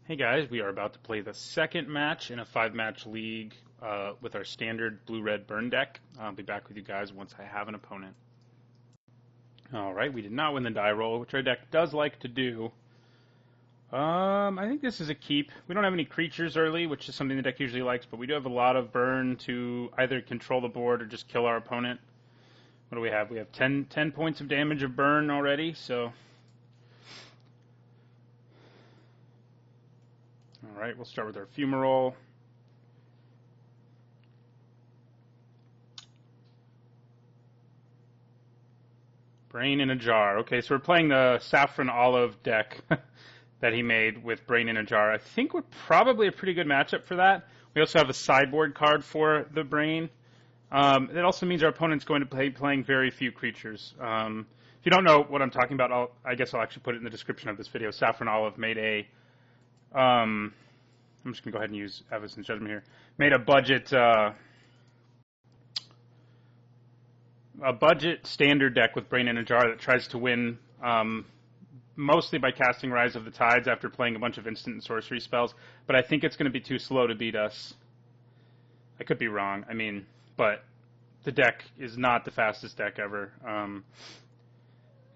Hey guys, we are about to play the second match in a 5-match league with our standard blue-red burn deck. I'll be back with you guys once I have an opponent. Alright, we did not win the die roll, which our deck does like to do. I think this is a keep. We don't have any creatures early, which is something the deck usually likes, but we do have a lot of burn to either control the board or just kill our opponent. What do we have? We have 10 points of damage of burn already, so... Alright, we'll start with our fumarole. Brain in a jar. Okay, so we're playing the Saffron Olive deck that he made with Brain in a Jar. I think we're probably a pretty good matchup for that. We also have a sideboard card for the Brain. It also means our opponent's going to be playing very few creatures. If you don't know what I'm talking about, I guess I'll actually put it in the description of this video. Saffron Olive made a... I'm just going to go ahead and use Evison's Judgment here. Made a budget standard deck with Brain in a Jar that tries to win mostly by casting Rise of the Tides after playing a bunch of instant and sorcery spells. But I think it's going to be too slow to beat us. I could be wrong. But the deck is not the fastest deck ever.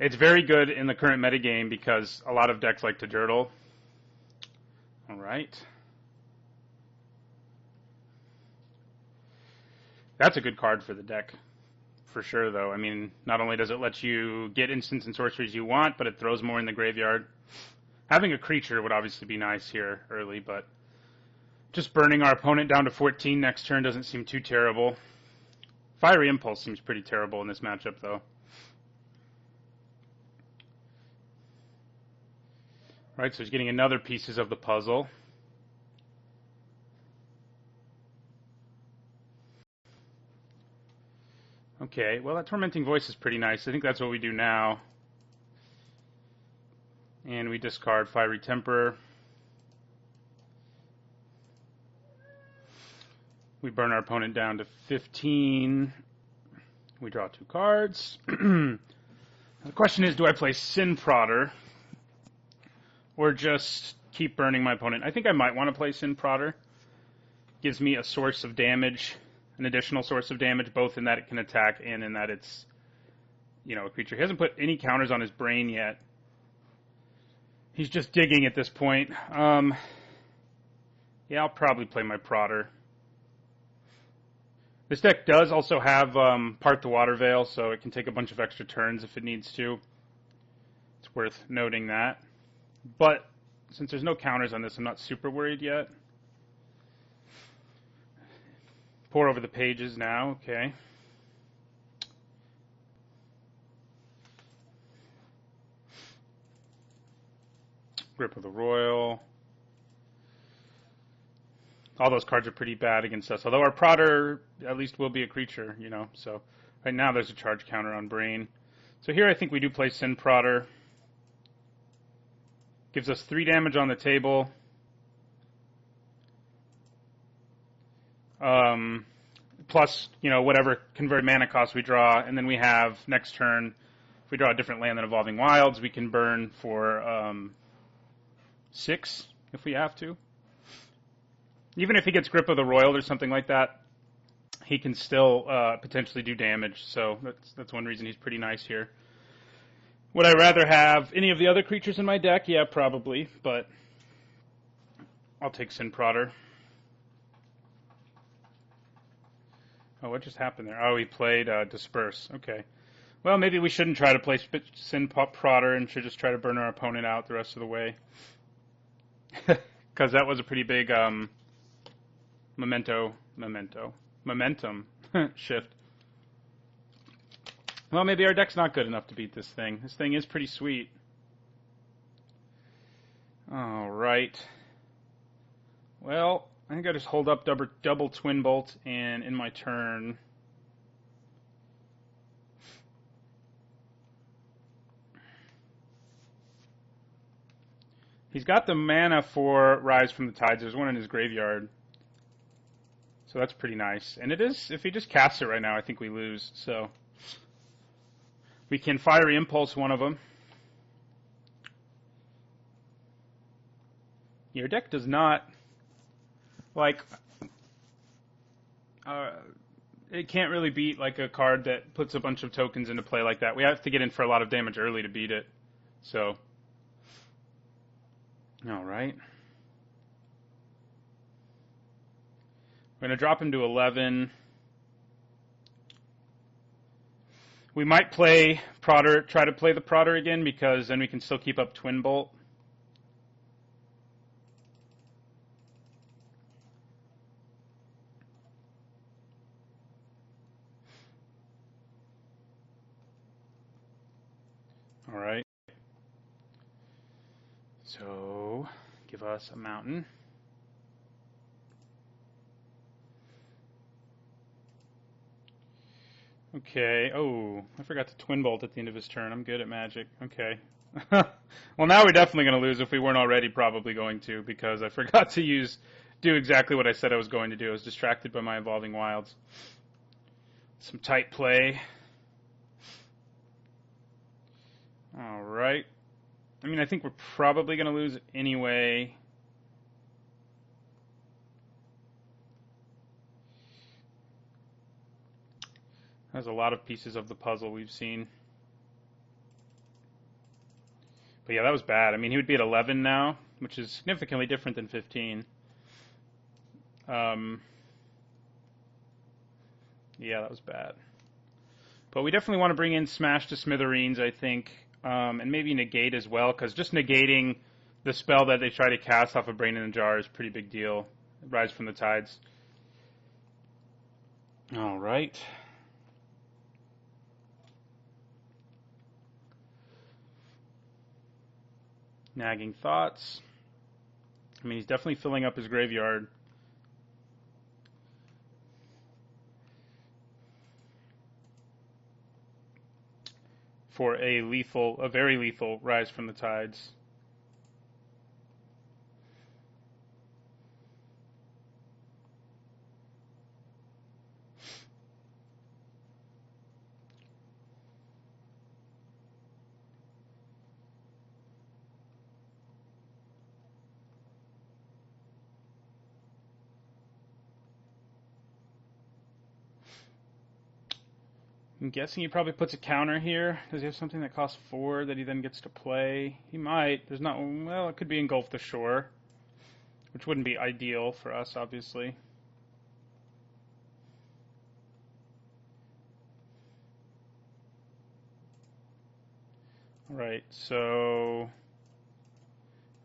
It's very good in the current metagame because a lot of decks like to Dirtle. Alright. That's a good card for the deck, for sure, though. Not only does it let you get instants and sorceries you want, but it throws more in the graveyard. Having a creature would obviously be nice here early, but just burning our opponent down to 14 next turn doesn't seem too terrible. Fiery Impulse seems pretty terrible in this matchup, though. Right, so he's getting another pieces of the puzzle. Okay, well, that Tormenting Voice is pretty nice. I think that's what we do now. And we discard Fiery Temper. We burn our opponent down to 15. We draw 2 cards. The question is, do I play Sin Prodder or just keep burning my opponent? I think I might want to play Sin Prodder. Gives me a source of damage. An additional source of damage, both in that it can attack and in that it's, a creature. He hasn't put any counters on his Brain yet. He's just digging at this point. Yeah, I'll probably play my Prodder. This deck does also have Part the Water Veil, so it can take a bunch of extra turns if it needs to. It's worth noting that. But since there's no counters on this, I'm not super worried yet. Pour over the pages now, okay. Grip of the Royal. All those cards are pretty bad against us, although our Prodder at least will be a creature, So right now there's a charge counter on Brain. So here I think we do play Sin Prodder. Gives us 3 damage on the table. Plus, whatever convert mana cost we draw, and then we have, next turn, if we draw a different land than Evolving Wilds, we can burn for 6, if we have to. Even if he gets Grip of the Royal or something like that, he can still potentially do damage, so that's one reason he's pretty nice here. Would I rather have any of the other creatures in my deck? Yeah, probably, but I'll take Sin Prodder. Oh, what just happened there? Oh, he played Disperse. Okay. Well, maybe we shouldn't try to play Sin Prodder and should just try to burn our opponent out the rest of the way. Because that was a pretty big momentum shift. Well, maybe our deck's not good enough to beat this thing. This thing is pretty sweet. All right. Well, I think I just hold up double Twin Bolt, and in my turn, he's got the mana for Rise from the Tides. There's one in his graveyard, so that's pretty nice. And it is, if he just casts it right now, I think we lose. So we can Fiery Impulse one of them. Your deck does not, like, it can't really beat, like, a card that puts a bunch of tokens into play like that. We have to get in for a lot of damage early to beat it. So, alright. We're going to drop him to 11. We might play Prodder, try to play the Prodder again, because then we can still keep up Twin Bolt. Alright. So, give us a mountain. Okay. Oh, I forgot to Twin Bolt at the end of his turn. I'm good at Magic. Okay. Well, now we're definitely going to lose if we weren't already probably going to, because I forgot to do exactly what I said I was going to do. I was distracted by my Evolving Wilds. Some tight play. Alright. I mean, I think we're probably going to lose anyway. There's a lot of pieces of the puzzle we've seen. But yeah, that was bad. I mean, he would be at 11 now, which is significantly different than 15. Yeah, that was bad. But we definitely want to bring in Smash to Smithereens, I think, and maybe Negate as well, because just negating the spell that they try to cast off of Brain in the Jar is a pretty big deal. Rise from the Tides. All right. Nagging Thoughts. I mean, he's definitely filling up his graveyard. For a very lethal Rise from the Tides. I'm guessing he probably puts a counter here. Does he have something that costs 4 that he then gets to play? He might. There's not. Well, it could be Engulf the Shore, which wouldn't be ideal for us, obviously. Alright, so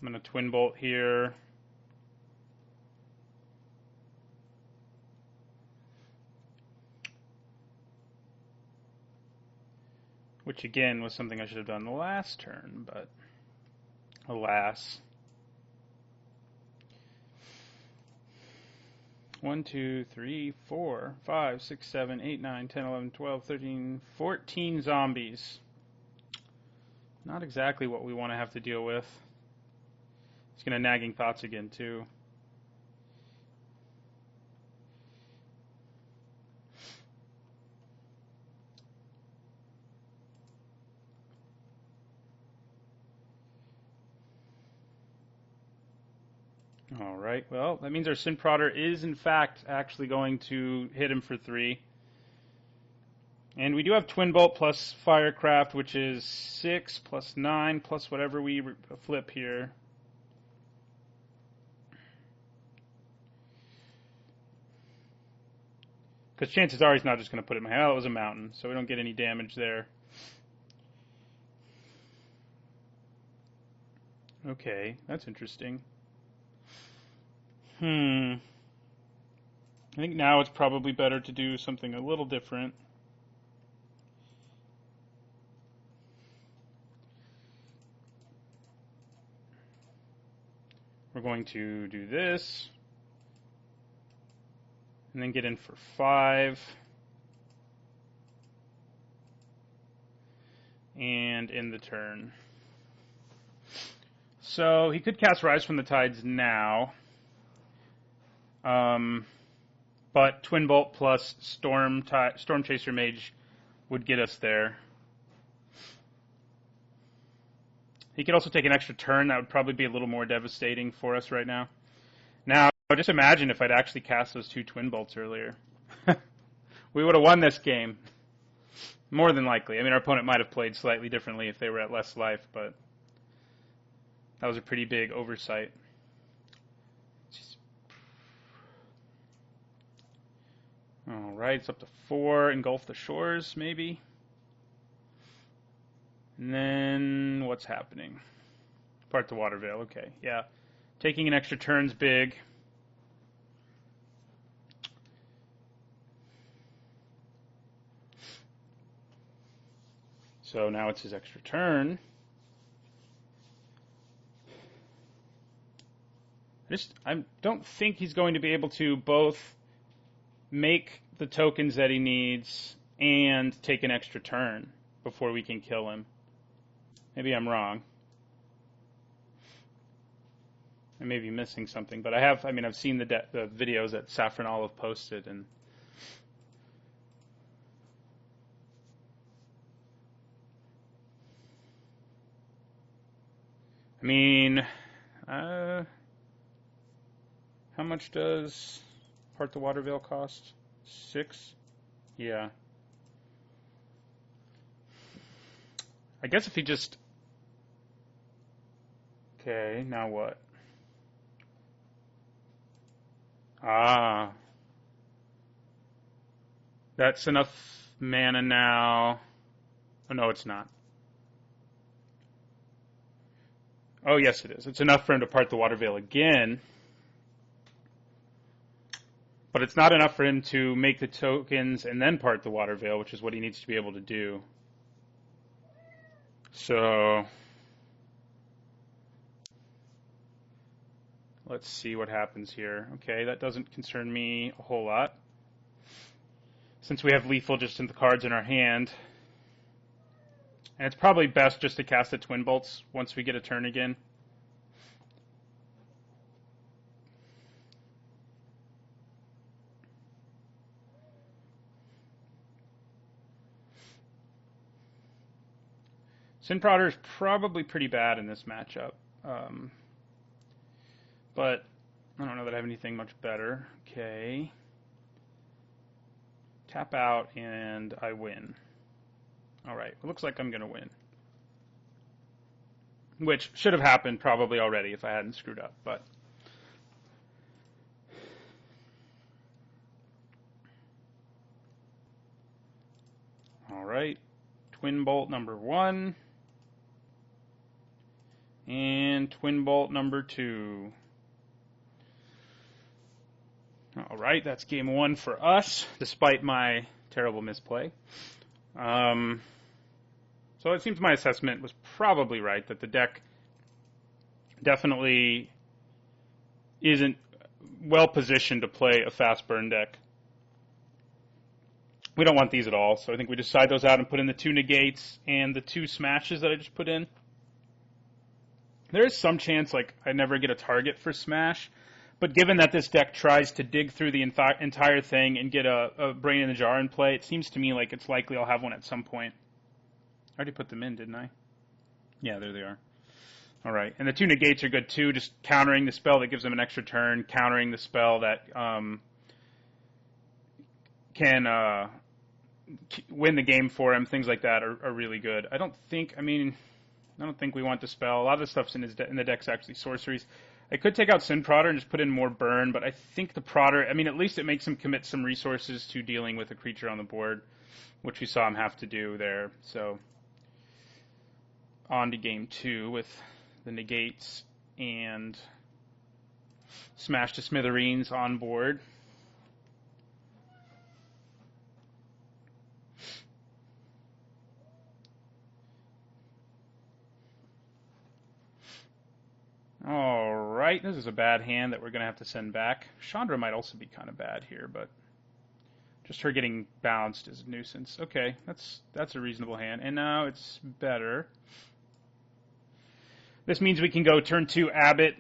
I'm going to Twin Bolt here. Which, again, was something I should have done the last turn, but alas. 1, 2, 3, 4, 5, 6, 7, 8, 9, 10, 11, 12, 13, 14 zombies. Not exactly what we want to have to deal with. He's going to Nagging Thoughts again, too. Alright, well, that means our Sin Prodder is, in fact, actually going to hit him for 3. And we do have Twin Bolt plus Firecraft, which is 6 plus 9 plus whatever we flip here. Because chances are he's not just going to put it in my hand. Oh, it was a mountain, so we don't get any damage there. Okay, that's interesting. I think now it's probably better to do something a little different. We're going to do this. And then get in for 5. And end the turn. So he could cast Rise from the Tides now. But Twin Bolt plus Storm Chaser Mage would get us there. He could also take an extra turn. That would probably be a little more devastating for us right now. Now, just imagine if I'd actually cast those 2 Twin Bolts earlier. We would have won this game. More than likely. I mean, our opponent might have played slightly differently if they were at less life, but that was a pretty big oversight. All right, it's up to 4. Engulf the Shores, maybe. And then what's happening? Part the Water Veil. Okay, yeah. Taking an extra turn's big. So now it's his extra turn. I don't think he's going to be able to both make the tokens that he needs and take an extra turn before we can kill him. Maybe I'm wrong. I may be missing something, but I've seen the videos that Saffron Olive posted, and I mean, how much does Part the Water Veil cost? 6? Yeah. I guess if he just... Okay, now what? That's enough mana now. Oh, no, it's not. Oh, yes, it is. It's enough for him to part the Water Veil again. But it's not enough for him to make the tokens and then part the Water Veil, which is what he needs to be able to do. So let's see what happens here. Okay, that doesn't concern me a whole lot, since we have lethal just in the cards in our hand. And it's probably best just to cast the Twin Bolts once we get a turn again. Sin Prodder is probably pretty bad in this matchup. But I don't know that I have anything much better. Okay. Tap out and I win. Alright, it looks like I'm going to win. Which should have happened probably already if I hadn't screwed up, but... Alright, Twin Bolt number 1. And Twin Bolt number 2. Alright, that's game 1 for us, despite my terrible misplay. So it seems my assessment was probably right, that the deck definitely isn't well positioned to play a fast burn deck. We don't want these at all, so I think we just side those out and put in the 2 negates and the 2 smashes that I just put in. There is some chance I never get a target for smash, but given that this deck tries to dig through the entire thing and get a Brain in the Jar in play, it seems to me like it's likely I'll have one at some point. I already put them in, didn't I? Yeah, there they are. All right, and the 2 negates are good too, just countering the spell that gives them an extra turn, countering the spell that can win the game for him. Things like that are really good. I don't think we want to spell. A lot of the stuff's in the deck's actually sorceries. I could take out Sin Prodder and just put in more burn, but I think the Prodder, at least it makes him commit some resources to dealing with a creature on the board, which we saw him have to do there. So on to game 2 with the negates and Smash to Smithereens on board. Alright, this is a bad hand that we're going to have to send back. Chandra might also be kind of bad here, but just her getting bounced is a nuisance. Okay, that's a reasonable hand. And now it's better. This means we can go turn 2 Abbott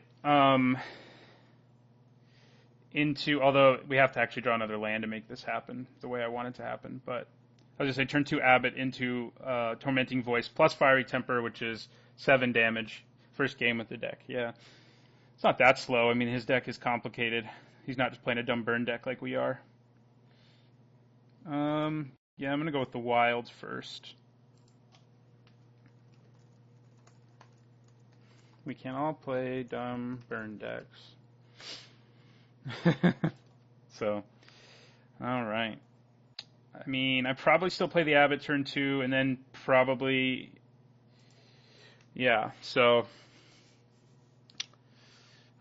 into, although we have to actually draw another land to make this happen the way I want it to happen, but I was going to say turn 2 Abbott into Tormenting Voice plus Fiery Temper, which is 7 damage. First game with the deck, yeah. It's not that slow. I mean, his deck is complicated. He's not just playing a dumb burn deck like we are. Yeah, I'm going to go with the wilds first. We can all play dumb burn decks. So, alright. I mean, I probably still play the Abbot turn 2, and then probably... Yeah, so...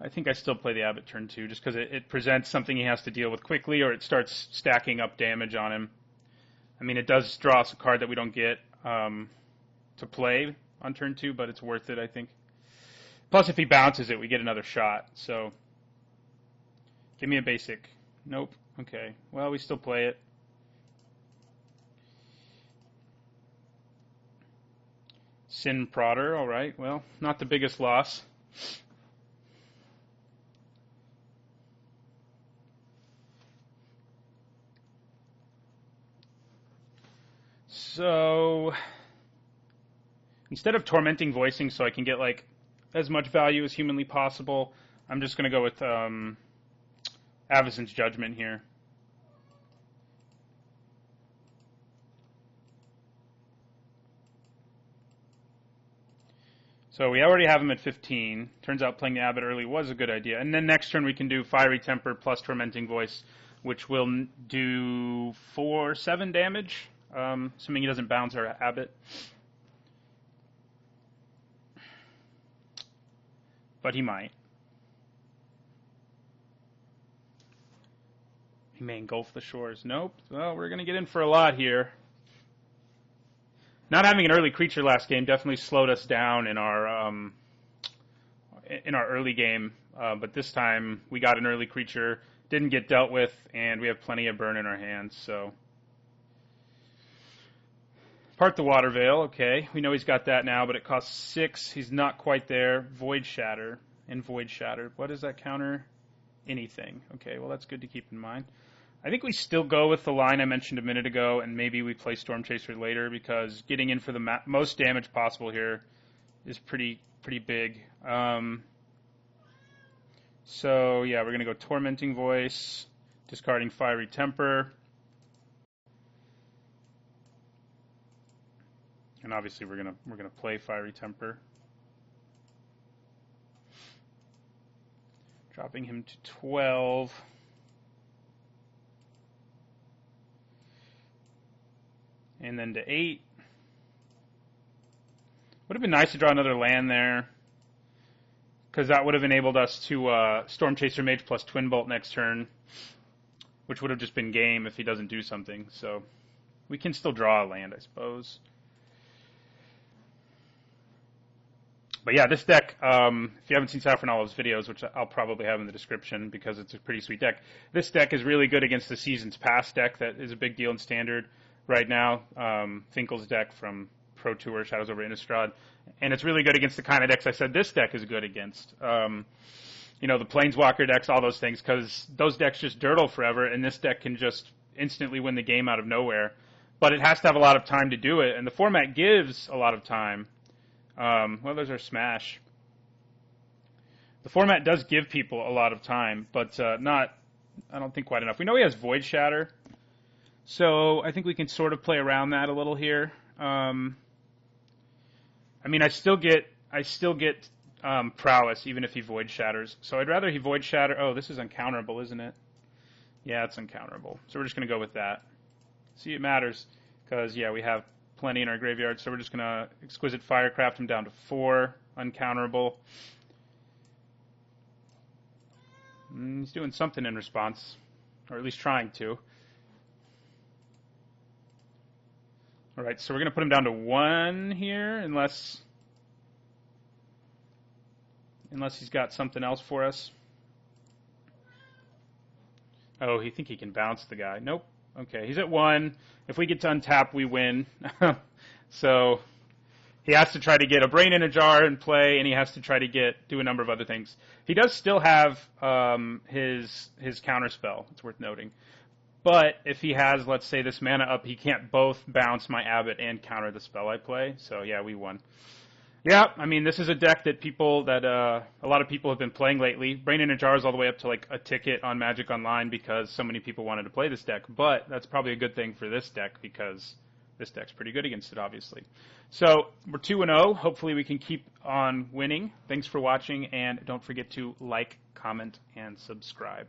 I think I still play the Abbot turn 2, just because it presents something he has to deal with quickly, or it starts stacking up damage on him. I mean, it does draw us a card that we don't get to play on turn 2, but it's worth it, I think. Plus, if he bounces it, we get another shot, so... Give me a basic. Nope. Okay. Well, we still play it. Sin Prodder, alright. Well, not the biggest loss. So, instead of Tormenting Voicing so I can get, like, as much value as humanly possible, I'm just going to go with Avacyn's Judgment here. So we already have him at 15. Turns out playing the Abbot early was a good idea. And then next turn we can do Fiery Temper plus Tormenting Voice, which will do 7 damage, assuming he doesn't bounce our Abbot. But he might. He may engulf the shores. Nope. Well, we're going to get in for a lot here. Not having an early creature last game definitely slowed us down in our early game. But this time we got an early creature, didn't get dealt with, and we have plenty of burn in our hands. So Part the Water Veil. Okay, we know he's got that now, but it costs 6. He's not quite there. Void Shatter and Void Shatter. What does that counter? Anything. Okay, well that's good to keep in mind. I think we still go with the line I mentioned a minute ago, and maybe we play Storm Chaser later, because getting in for the most damage possible here is pretty big. So yeah, we're gonna go Tormenting Voice, discarding Fiery Temper, and obviously we're gonna play Fiery Temper, dropping him to 12. And then to 8. Would have been nice to draw another land there, because that would have enabled us to Storm Chaser Mage plus Twin Bolt next turn, which would have just been game if he doesn't do something. So we can still draw a land, I suppose. But yeah, this deck, if you haven't seen Saffron Olive's videos, which I'll probably have in the description because it's a pretty sweet deck, this deck is really good against the Seasons Past deck that is a big deal in Standard right now. Finkel's deck from Pro Tour, Shadows over Innistrad. And it's really good against the kind of decks I said this deck is good against. You know, the Planeswalker decks, all those things, because those decks just dirtle forever, and this deck can just instantly win the game out of nowhere. But it has to have a lot of time to do it, and the format gives a lot of time. Well, there's our Smash. The format does give people a lot of time, but not, I don't think, quite enough. We know he has Void Shatter, so I think we can sort of play around that a little here. I mean, I still get Prowess even if he Void Shatters. So I'd rather he Void Shatter. Oh, this is uncounterable, isn't it? Yeah, it's uncounterable. So we're just going to go with that. See, it matters because, yeah, we have plenty in our graveyard. So we're just going to Exquisite Firecraft him down to 4, uncounterable. He's doing something in response, or at least trying to. All right, so we're going to put him down to 1 here, unless he's got something else for us. Oh, he think he can bounce the guy. Nope. Okay, he's at 1. If we get to untap, we win. So he has to try to get a Brain in a Jar and play, and he has to try to do a number of other things. He does still have his counterspell. It's worth noting. But if he has, let's say, this mana up, he can't both bounce my Abbot and counter the spell I play. So, yeah, we won. Yeah, I mean, this is a deck that a lot of people have been playing lately. Brain in a Jar is all the way up to like a ticket on Magic Online because so many people wanted to play this deck. But that's probably a good thing for this deck because this deck's pretty good against it, obviously. So we're 2-0. Hopefully we can keep on winning. Thanks for watching, and don't forget to like, comment, and subscribe.